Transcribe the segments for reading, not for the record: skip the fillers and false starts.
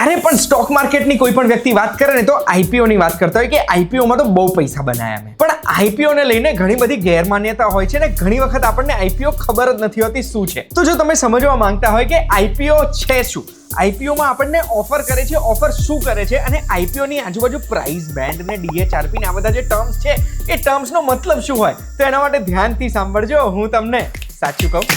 જ્યારે પણ સ્ટોક માર્કેટની કોઈ પણ વ્યક્તિ વાત કરે ને તો આઈપીઓ ની વાત કરતા હોય કે આઈપીઓમાં તો બહુ પૈસા બનાયા મેં, પણ આઈપીઓ ને લઈને ઘણી બધી ગેરમાન્યતા હોય છે ને ઘણી વખત આપણને આઈપીઓ ખબર જ નથી હોતી શું છે. તો જો તમે સમજવા માંગતા હોય કે આઈપીઓ છે શું, આઈપીઓમાં આપણને ઓફર કરે છે, ઓફર શું કરે છે, અને આઈપીઓની આજુબાજુ પ્રાઇસ બેન્ડ ને ડીએચઆરપી ને આ બધા જે ટર્મ્સ છે એ ટર્મ્સનો મતલબ શું હોય, તો એના માટે ધ્યાનથી સાંભળજો, હું તમને સાચું કહું.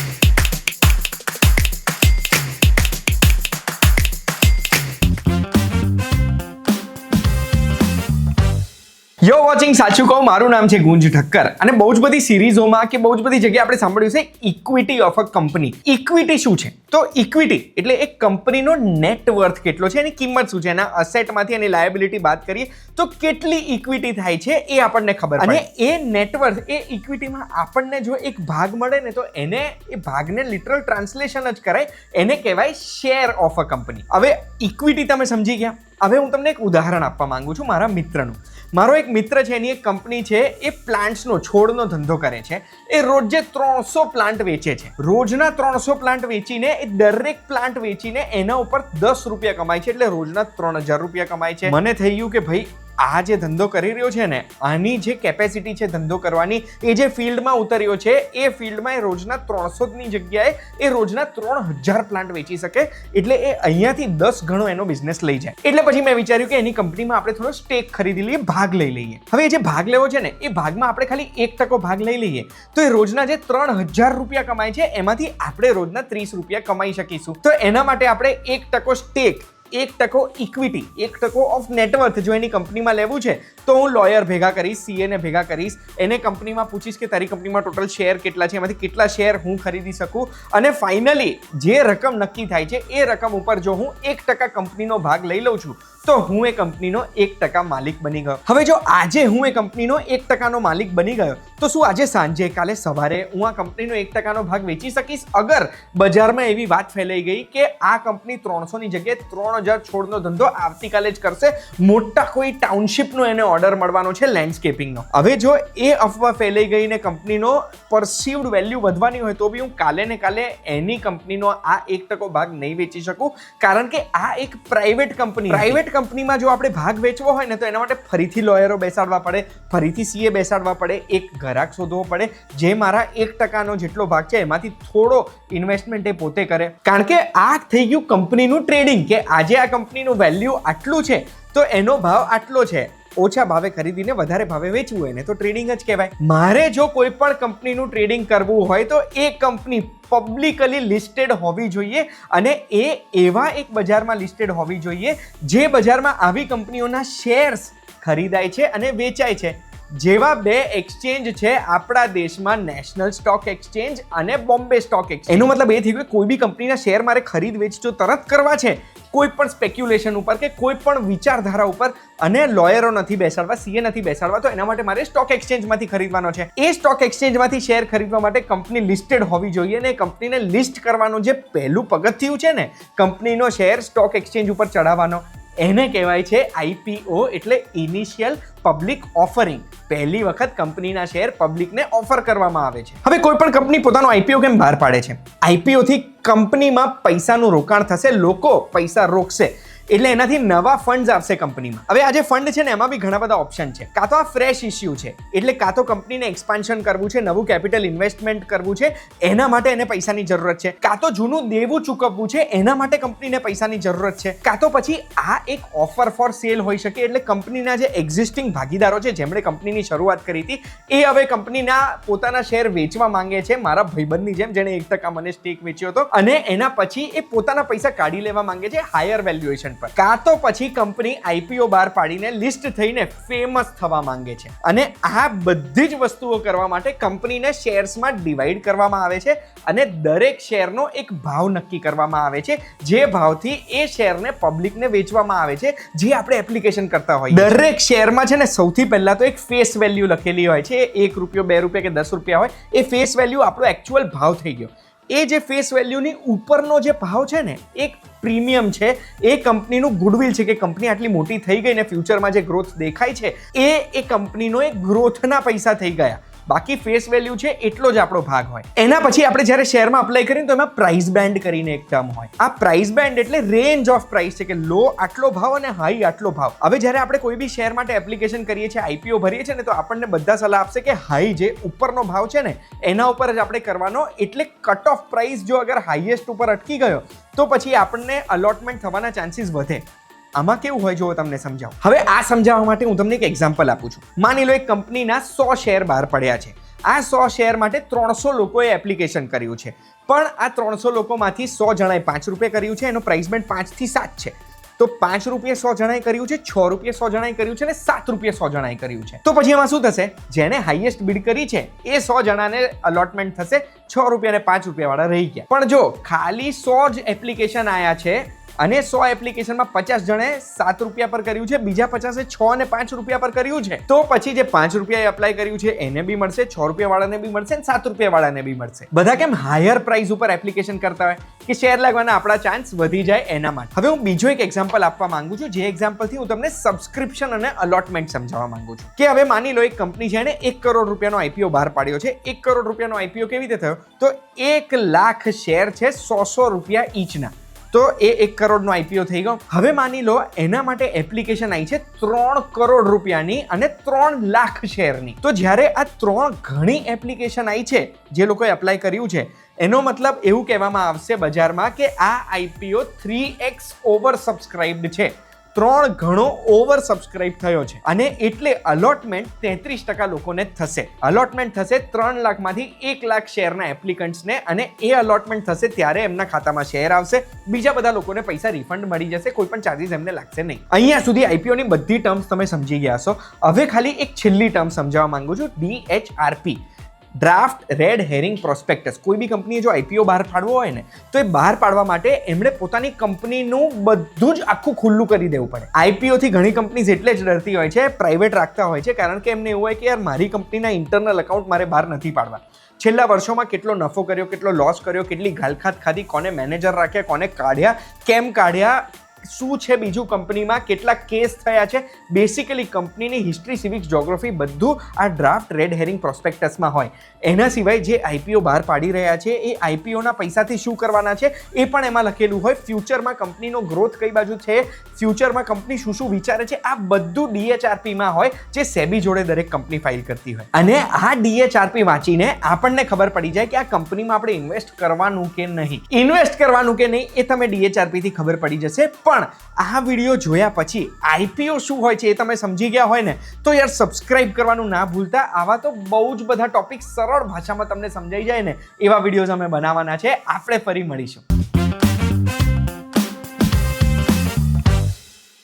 યો વોચિંગ સાચું કહું, મારું નામ છે ગુંજ ઠક્કર અને બહુ જ બધી સિરીઝોમાં કે બહુ જ બધી જગ્યાએ આપણે સાંભળ્યું છે equity of a company. Equity શું છે? તો ઇક્વિટી એટલે એક કંપનીનો નેટ વર્થ કેટલો છે, એની કિંમત શું છે, એના અસેટમાંથી એની લાયબિલિટી બાદ કરીએ તો કેટલી ઇક્વિટી થાય છે એ આપણને ખબર પડે. અને એ નેટવર્થ એ ઇક્વિટીમાં આપણને જો એક ભાગ મળે ને તો એને એ ભાગને લિટરલ ટ્રાન્સલેશન જ કરાય, એને કહેવાય શેર ઓફ અ કંપની. હવે ઇક્વિટી તમે સમજી ગયા. હવે હું તમને એક ઉદાહરણ આપવા માંગુ છું મારા મિત્રનું. મારો એક મિત્ર છે, એની એક કંપની છે, એ પ્લાન્ટ્સનો છોડનો ધંધો કરે છે. એ રોજે 300 પ્લાન્ટ વેચે છે. રોજના 300 પ્લાન્ટ વેચીને એ દરેક પ્લાન્ટ વેચીને એના ઉપર 10 રૂપિયા કમાય છે, એટલે રોજના 3000 રૂપિયા કમાય છે. મને થઈ ગયું કે ભાઈ આ જે ધંધો કરી રહ્યો છે ને, આની જે કેપેસિટી છે ધંધો કરવાની, એ જે ફિલ્ડમાં ઉતર્યો છે એ ફિલ્ડમાં એ રોજના 300ની જગ્યાએ એ રોજના 3000 પ્લાન્ટ વેચી શકે, એટલે એ અહીંયાથી 10 ગણો એનો બિઝનેસ લઈ જાય. એટલે પછી મેં વિચાર્યું કે એની કંપનીમાં આપણે થોડો સ્ટેક ખરીદી લઈએ, ભાગ લઈ લઈએ. હવે એ જે ભાગ લેવો છે ને, એ ભાગમાં આપણે ખાલી 1% ભાગ લઈ લઈએ તો એ રોજના જે 3000 રૂપિયા કમાય છે એમાંથી આપણે રોજના 30 રૂપિયા કમાઈ શકીશું. તો એના માટે આપણે 1% સ્ટેક, 1% ઇક્વિટી, 1% ઓફ નેટવર્થ જો એની કંપનીમાં લેવું છે તો હું લોયર ભેગા કરીશ, સીએ ને ભેગા કરીશ, એને કંપનીમાં પૂછીશ કે તારી કંપનીમાં ટોટલ શેર કેટલા છે, એમાંથી કેટલા શેર હું ખરીદી શકું, અને ફાઇનલી જે રકમ નક્કી થાય છે એ રકમ ઉપર જો હું 1% કંપનીનો ભાગ લઈ લઉં છું તો હું એ કંપનીનો 1% માલિક બની ગયો. હવે જો આજે હું એ કંપનીનો 1%નો માલિક બની ગયો તો શું આજે સાંજે, કાલે સવારે હું આ કંપનીનો 1%નો ભાગ વેચી શકીશ? અગર બજારમાં એવી વાત ફેલાઈ ગઈ કે આ કંપની 300ની જગ્યાએ 3000 છોડનો ધંધો આવતીકાલે જ કરશે, મોટા કોઈ ટાઉનશીપનો એને ઓર્ડર મળવાનો છે લેન્ડસ્કેપિંગનો. હવે જો એ અફવા ફેલાઈ ગઈ ને કંપનીનો પરસીવ્ડ વેલ્યુ વધવાની હોય તો બી હું કાલે ને કાલે એની કંપનીનો આ 1% ભાગ નહીં વેચી શકું, કારણ કે આ એક પ્રાઇવેટ કંપનીમાં જો આપણે ભાગ વેચવો હોય ને તો એના માટે ફરીથી લોયરો બેસાડવા પડે, ફરીથી સીએ બેસાડવા પડે, એક ગ્રાહક શોધવો પડે જે મારા 1%નો જેટલો ભાગ છે એમાંથી થોડો ઇન્વેસ્ટમેન્ટ એ પોતે કરે. કારણ કે આ થઈ ગયું કંપનીનું ટ્રેડિંગ, કે આજે આ કંપનીનું વેલ્યુ આટલું છે તો એનો ભાવ આટલો છે. ઓછા ભાવે ખરીદીને વધારે ભાવે વેચવું હોય ને તો ટ્રેડિંગ જ કહેવાય. મારે જો કોઈ પણ કંપનીનું ટ્રેડિંગ કરવું હોય તો એ કંપની પબ્લિકલી લિસ્ટેડ હોવી જોઈએ, અને એ એવા એક બજારમાં લિસ્ટેડ હોવી જોઈએ જે બજારમાં આવી કંપનીઓના શેર્સ ખરીદાય છે અને વેચાય છે. જેવા બે એક્સચેન્જ છે આપણા દેશમાં, નેશનલ સ્ટોક એક્સચેન્જ અને બોમ્બે સ્ટોક એક્સચેન્જ. એનો મતલબ એ થઈ ગયો કોઈ બી કંપનીના શેર મારે ખરીદ વેચજો તરત કરવા છે, કોઈ પણ સ્પેક્યુલેશન ઉપર કે કોઈ પણ વિચારધારા ઉપર, અને લોયરો નથી બેસાડવા, સીએ નથી બેસાડવા, તો એના માટે મારે સ્ટોક એક્સચેન્જમાંથી ખરીદવાનો છે. એ સ્ટોક એક્સચેન્જમાંથી શેર ખરીદવા માટે કંપની લિસ્ટેડ હોવી જોઈએ, અને કંપનીને લિસ્ટ કરવાનું જે પહેલું પગથિયું છે ને, કંપનીનો શેર સ્ટોક એક્સચેન્જ ઉપર ચડાવવાનો, એને કહેવાય છે આઈપીઓ, એટલે ઇનિશિયલ પબ્લિક ઓફરિંગ. પહેલી વખત કંપનીના શેર પબ્લિકને ઓફર કરવામાં આવે છે. હવે કોઈ પણ કંપની પોતાનો આઈપીઓ કેમ બહાર પાડે છે? આઈપીઓથી કંપનીમાં પૈસાનું રોકાણ થશે, લોકો પૈસા રોકશે, એટલે એનાથી નવા ફંડ્સ આવશે કંપનીમાં. હવે આ જે ફંડ છે ને એમાં બી ઘણા બધા ઓપ્શન છે. કાં તો આ ફ્રેશ ઇસ્યુ છે, એટલે કાં તો કંપનીને એક્સપાન્શન કરવું છે, નવું કેપિટલ ઇન્વેસ્ટમેન્ટ કરવું છે, એના માટે એને પૈસાની જરૂરત છે. કાં તો જૂનું દેવું ચૂકવવું છે, એના માટે કંપનીને પૈસાની જરૂરત છે. કાં તો પછી આ એક ઓફર ફોર સેલ હોઈ શકે, એટલે કંપનીના જે એક્ઝિસ્ટિંગ ભાગીદારો છે જેમણે કંપનીની શરૂઆત કરી હતી એ હવે કંપનીના પોતાના શેર વેચવા માંગે છે, મારા ભાઈબંધની જેમ જેણે 1% મને સ્ટેક વેચ્યો હતો, અને એના પછી એ પોતાના પૈસા કાઢી લેવા માંગે છે હાયર વેલ્યુએશન પર. કાં તો પછી કંપની આઈપીઓ બહાર પાડીને લિસ્ટ થઈને ફેમસ થવા માંગે છે, અને આ બધી જ વસ્તુઓ કરવા માટે કંપનીને શેર્સમાં ડિવાઈડ કરવામાં આવે છે, અને દરેક શેરનો એક ભાવ નક્કી કરવામાં આવે છે, જે ભાવથી એ શેરને પબ્લિકને વેચવામાં આવે છે, જે આપણે એપ્લિકેશન કરતા હોઈએ. દરેક શેરમાં છે ને સૌથી પહેલા તો એક ફેસ વેલ્યુ લખેલી હોય છે, 1 રૂપિયો, 2 રૂપિયા કે 10 રૂપિયા હોય, એ ફેસ વેલ્યુ આપણો એકચ્યુઅલ ભાવ થઈ ગયો. એ જે ફેસ વેલ્યુની ઉપરનો જે ભાવ છે ને, એક પ્રીમિયમ છે, એ કંપનીનું ગુડવિલ છે કે કંપની આટલી મોટી થઈ ગઈ ને ફ્યુચરમાં જે ગ્રોથ દેખાય છે એ કંપનીનો એક ગ્રોથના પૈસા થઈ ગયા. બાકી ફેસ વેલ્યુ છે એટલો જ આપણો ભાગ હોય. એના પછી આપણે જ્યારે શેરમાં અપ્લાય કરીએ તો એમાં પ્રાઇસ બેન્ડ કરીને એક ટર્મ હોય. આ પ્રાઇસ બેન્ડ એટલે રેન્જ ઓફ પ્રાઇસ છે કે લો આટલો ભાવ અને હાઈ આટલો ભાવ. હવે જ્યારે આપણે કોઈ બી શેર માટે એપ્લિકેશન કરીએ છીએ, આઈપીઓ ભરીએ છીએ ને, તો આપણને બધા સલાહ આપશે કે હાઈ જે ઉપરનો ભાવ છે ને એના ઉપર જ આપણે કરવાનો. એટલે કટ ઓફ પ્રાઇસ જો અગર હાઈએસ્ટ ઉપર અટકી ગયો તો પછી આપણને અલોટમેન્ટ થવાના ચાન્સીસ વધે. આમાં કેવું હોય જો તમને સમજાવું. હવે આ સમજાવવા માટે હું તમને એક એક્ઝામ્પલ આપું છું. માની લો એક કંપનીના 100 શેર બહાર પડ્યા છે. આ 100 શેર માટે 300 લોકોએ એપ્લિકેશન કર્યું છે, પણ આ 300 લોકોમાંથી 100 જણાએ 5 રૂપિયા કર્યું છે. એનો પ્રાઇસ બેન્ડ 5 થી 7 છે. તો 5 રૂપિયા 100 જણાએ કર્યું છે, 6 રૂપિયા 100 જણાએ કર્યું છે અને 7 રૂપિયા 100 જણાએ કર્યું છે. તો પછી એમાં શું થશે? જેને હાઈએસ્ટ બીડ કરી છે એ 100 જણાને અલોટમેન્ટ થશે. 6 રૂપિયા અને 5 રૂપિયા વાળા રહી ગયા. પણ જો ખાલી 100 જ એપ્લિકેશન આયા છે અને 100 એપ્લિકેશનમાં 50 જણે 7 રૂપિયા પર કર્યું છે, બીજા 50એ 6 અને 5 રૂપિયા પર કર્યું છે, તો પછી જે 5 રૂપિયા એપ્લાય કર્યું છે એને બી મળશે, 6 રૂપિયા વાળાને બી મળશે અને 7 રૂપિયા વાળાને બી મળશે. બધા કેમ હાયર પ્રાઇસ ઉપર એપ્લિકેશન કરતા હોય કે શેર લાગવાના આપણા ચાન્સ વધી જાય એના માટે. હવે હું બીજો એક એક્ઝામ્પલ આપવા માંગુ છું, જે એક્ઝામ્પલથી હું તમને સબસ્ક્રિપ્શન અને અલોટમેન્ટ સમજાવવા માંગુ છું. કે હવે માની લો એક કંપની છે ને 1 કરોડ રૂપિયાનો આઈપીઓ બહાર પાડ્યો છે. 1 કરોડ રૂપિયાનો આઈપીઓ કેવી રીતે થયો? તો 1 લાખ શેર છે 100 રૂપિયા ઈચના. તો એ 1 કરોડનો આઈપીઓ થઈ ગયો. હવે માની લો એના માટે એપ્લિકેશન આવી છે 3 કરોડ રૂપિયાની અને 3 લાખ શેરની. તો જ્યારે આ 3 ઘણી એપ્લિકેશન આવી છે જે લોકોએ અપ્લાય કર્યું છે, એનો મતલબ એવું કહેવામાં આવશે બજારમાં કે આ આઈપીઓ 3x ઓવર સબસ્ક્રાઇબ્ડ છે. 3 ગણો ઓવર સબસ્ક્રાઇબ થયો છે અને એટલે અલોટમેન્ટ 33% લોકોને થશે. અલોટમેન્ટ થશે 3 લાખમાંથી 1 લાખ શેરના એપ્લિકન્ટ્સને અને એ અલોટમેન્ટ થશે ત્યારે એમના ખાતામાં શેર આવશે. બીજા બધા લોકોને પૈસા રિફંડ મળી જશે, કોઈ પણ ચાર્જીસ એમને લાગશે નહીં. અહીંયા સુધી આઈપીઓની બધી ટર્મ્સ તમે સમજી ગયા છો. હવે ખાલી એક છેલ્લી ટર્મ સમજાવવા માંગુ છું, DHRP, draft red hearing prospectus. કોઈ બી કંપનીએ જો આઈપીઓ બહાર પાડવો હોય ને તો એ બહાર પાડવા માટે એમણે પોતાની કંપનીનું બધું જ આખું ખુલ્લું કરી દેવું પડે. આઈપીઓથી ઘણી કંપનીઝ એટલે જ ડરતી હોય છે, પ્રાઇવેટ રાખતા હોય છે, કારણ કે એમને એવું હોય કે યાર મારી કંપનીના ઇન્ટરનલ અકાઉન્ટ મારે બહાર નથી પાડવા. છેલ્લા વર્ષોમાં કેટલો નફો કર્યો, કેટલો લોસ કર્યો, કેટલી ઘાલખાત ખાધી, કોને મેનેજર રાખ્યા, કોને કાઢ્યા, કેમ કાઢ્યા, શું છે બીજું કંપનીમાં, કેટલા કેસ થયા છે, બેસિકલી કંપનીની હિસ્ટ્રી, સિવિક્સ, જ્યોગ્રાફી બધું આ ડ્રાફ્ટ રેડ હેરિંગ પ્રોસ્પેક્ટસમાં હોય. એના સિવાય જે આઈપીઓ બહાર પાડી રહ્યા છે એ આઈપીઓના પૈસાથી શું કરવાના છે એ પણ એમાં લખેલું હોય. ફ્યુચરમાં કંપનીનો ગ્રોથ કઈ બાજુ છે, ફ્યુચરમાં કંપની શું શું વિચારે છે, આ બધું DHRPમાં હોય, જે સેબી જોડે દરેક કંપની ફાઇલ કરતી હોય. અને આ DHRP વાંચીને આપણને ખબર પડી જાય કે આ કંપનીમાં આપણે ઇન્વેસ્ટ કરવાનું કે નહીં. ઇન્વેસ્ટ કરવાનું કે નહીં એ તમે DHRPથી ખબર પડી જશે. પણ આ વિડીયો જોયા પછી આઈપીઓ શું હોય છે એ તમે સમજી ગયા હોય ને, તો યાર સબસ્ક્રાઇબ કરવાનું ના ભૂલતા. આવા તો બહુ જ બધા ટોપિક સરળ ભાષામાં તમને સમજાઈ જાય ને એવા વિડીયોઝ અમે બનાવવાના છે. આપણે ફરી મળીશું.